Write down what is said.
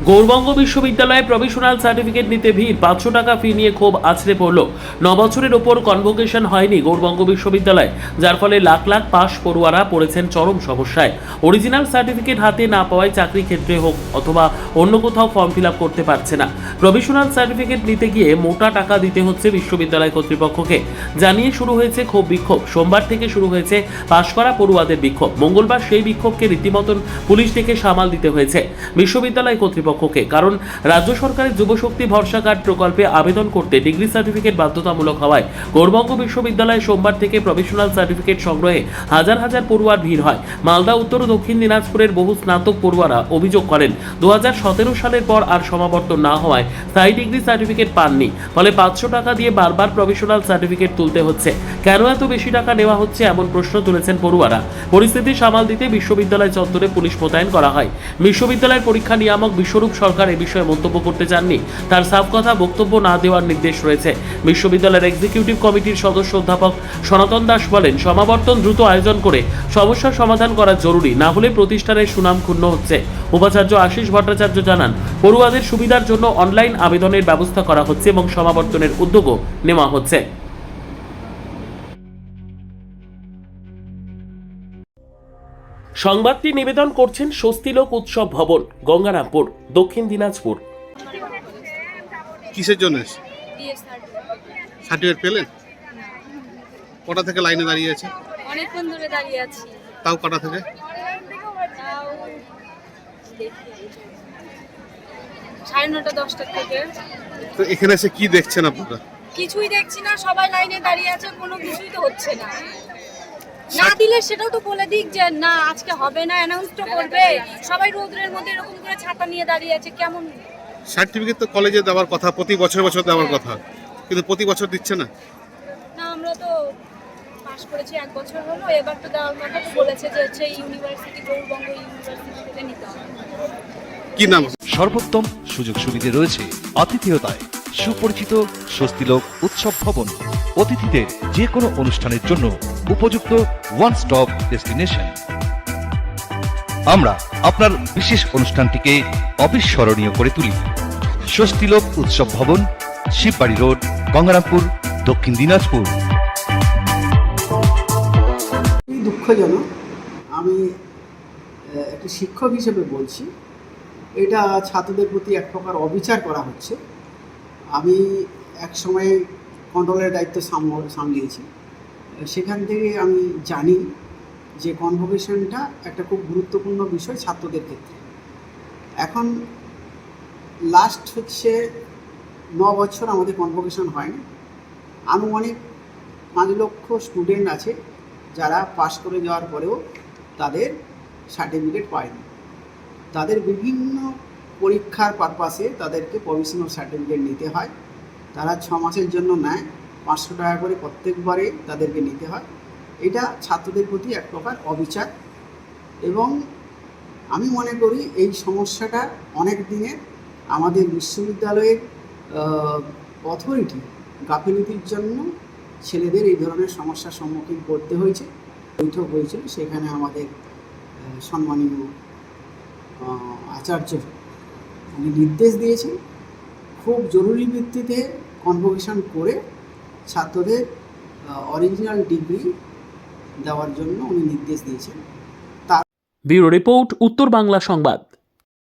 গৌরবঙ্গ বিশ্ববিদ্যালয়ে provisional certificate নিতে ভিড়, 500 টাকা ফি নিয়ে ক্ষোভ আছড়ে পড়ল। 9 বছরের ওপর কনভোকেশন হয়নি গৌরবঙ্গ বিশ্ববিদ্যালয়, যার ফলে লাখ লাখ পাশ পড়ুয়ারা পড়েছেন চরম সমস্যায়। অরিজিনাল সার্টিফিকেট হাতে না পাওয়ায় চাকরি ক্ষেত্রে হোক অথবা অন্য কোথাও ফর্ম ফিল আপ করতে পারছে না। প্রভিশনাল সার্টিফিকেট নিতে গিয়ে মোটা টাকা দিতে হচ্ছে বিশ্ববিদ্যালয় কর্তৃপক্ষকে। জানিয়ে শুরু হয়েছে ক্ষোভ বিক্ষোভ। সোমবার থেকে শুরু হয়েছে পাশ করা পড়ুয়াদের বিক্ষোভ। মঙ্গলবার সেই বিক্ষোভকে রীতিমতন পুলিশ ডেকে সামাল দিতে হয়েছে বিশ্ববিদ্যালয় কর্তৃপক্ষকে। কারণ রাজ্য সরকারের যুবশক্তি ভরসা কার্ড প্রকল্পে আবেদন করতে ডিগ্রি সার্টিফিকেট বাধ্যতামূলক হওয়ায় গৌরবঙ্গ বিশ্ববিদ্যালয়ে সোমবার থেকে প্রভিশনাল সার্টিফিকেট সংগ্রহে হাজার হাজার পড়ুয়ার ভিড় হয়। মালদা, উত্তর ও দক্ষিণ দিনাজপুরের বহু স্নাতক পড়ুয়ারা অভিযোগ করেন 2017 সালের পর আর সমাবর্তন না হওয়ায় স্থায়ী ডিগ্রি সার্টিফিকেট পাননি। ফলে 500 টাকা দিয়ে বারবার প্রভিশনাল সার্টিফিকেট তুলতে হচ্ছে। কেন এত বেশি টাকা নেওয়া হচ্ছে, এমন প্রশ্ন তুলেছেন পড়ুয়ারা। পরিস্থিতি সামাল দিতে বিশ্ববিদ্যালয় চত্বরে পুলিশ মোতায়েন করা হয়। বিশ্ববিদ্যালয়ের পরীক্ষা নিয়ামক বিশ্বরূপ সরকার এ বিষয়ে মন্তব্য করতে চাননি। তার সাফ কথা, বক্তব্য না দেওয়ার নির্দেশ রয়েছে। বিশ্ববিদ্যালয়ের এক্সিকিউটিভ কমিটির সদস্য অধ্যাপক সনাতন দাস বলেন, সমাবর্তন দ্রুত আয়োজন করে সমস্যার সমাধান করা জরুরি, না হলে প্রতিষ্ঠানের সুনাম ক্ষুণ্ণ হচ্ছে। উপাচার্য আশিস ভট্টাচার্য জানান, পড়ুয়াদের সুবিধার জন্য অনলাইন আবেদনের ব্যবস্থা করা হচ্ছে এবং সমাবর্তনের উদ্যোগও নেওয়া হচ্ছে। সংবাদটি নিবেদন করছেন স্বস্তিলোক উৎসব ভবন, গঙ্গারামপুর, দক্ষিণ দিনাজপুর। কিসের জন্য সার্টিফিকেট পেলেন? কটা থেকে লাইনে দাঁড়িয়ে আছে? অনেকক্ষণ ধরে দাঁড়িয়ে আছি। তাও কটা থেকে? তাও 9:30 10টা থেকে। তো এখানে এসে কি দেখছেন আপনারা? কিছুই দেখছি না, সবাই লাইনে দাঁড়িয়ে আছে, কোনো কিছুই তো হচ্ছে না। না দিলে সেটাও তো বলে দিক যে না আজকে হবে না, অ্যানাউন্স তো করবে। সবাই রোদের মধ্যে এরকম করে ছাতা নিয়ে দাঁড়িয়ে আছে, কেমন? সার্টিফিকেট তো কলেজে দেওয়ার কথা, প্রতি বছর বছর দেওয়ার কথা, কিন্তু প্রতি বছর দিচ্ছে না। না, আমরা তো পাস করেছি 1 বছর হলো, এবার তো দেওয়ার কথা। তো বলেছে যে হচ্ছে ইউনিভার্সিটি, গৌরবঙ্গ ইউনিভার্সিটি থেকে নিতে হবে। কি নাম? সর্বোত্তম সুযোগ সুবিধে রয়েছে আতিথেয়তায়। সুপরিচিত স্বস্তিলোক উৎসব ভবন, অতিথিদের যে কোনো অনুষ্ঠানের জন্য উপযুক্ত ওয়ান স্টপ ডেস্টিনেশন। আমরা আপনার বিশেষ অনুষ্ঠানটিকে অবিস্মরণীয় করে তুলি। স্বস্তিলোক উৎসব ভবন, শিববাড়ি রোড, গঙ্গারামপুর, দক্ষিণ দিনাজপুর। দুঃখজনক, আমি একটি শিক্ষক হিসেবে বলছি, এটা ছাত্রদের প্রতি এক প্রকার অবিচার করা হচ্ছে। আমি এক সময় কন্ট্রোলের দায়িত্ব সামলিয়েছি, সেখান থেকে আমি জানি যে কনভোকেশনটা একটা খুব গুরুত্বপূর্ণ বিষয় ছাত্রদের ক্ষেত্রে। এখন লাস্ট হচ্ছে 9 বছর আমাদের কনভোকেশন হয়নি। আনুমানিক 5 লক্ষ স্টুডেন্ট আছে যারা পাস করে যাওয়ার পরেও তাদের সার্টিফিকেট পায়নি। তাদের বিভিন্ন পরীক্ষার পারপাসে তাদেরকে প্রভিশনাল সার্টিফিকেট নিতে হয়। তারা 6 মাসের জন্য নেয়, 500 টাকা করে প্রত্যেকবারে তাদেরকে নিতে হয়। এটা ছাত্রদের প্রতি এক প্রকার অবিচার, এবং আমি মনে করি এই সমস্যাটা অনেক দিনের। আমাদের বিশ্ববিদ্যালয়ের অথরিটি গাফিলতির জন্য ছেলেদের এই ধরনের সমস্যার সম্মুখীন করতে হয়েছে। বৈঠক হয়েছিল, সেখানে আমাদের সম্মানীয় আচার্য উনি নির্দেশ দিয়েছেন খুব জরুরি ভিত্তিতে কনভোকেশন করে ছাত্রদের অরিজিনাল ডিগ্রি দেওয়ার জন্য উনি নির্দেশ দিয়েছেন। ব্যুরো রিপোর্ট, উত্তর বাংলা সংবাদ।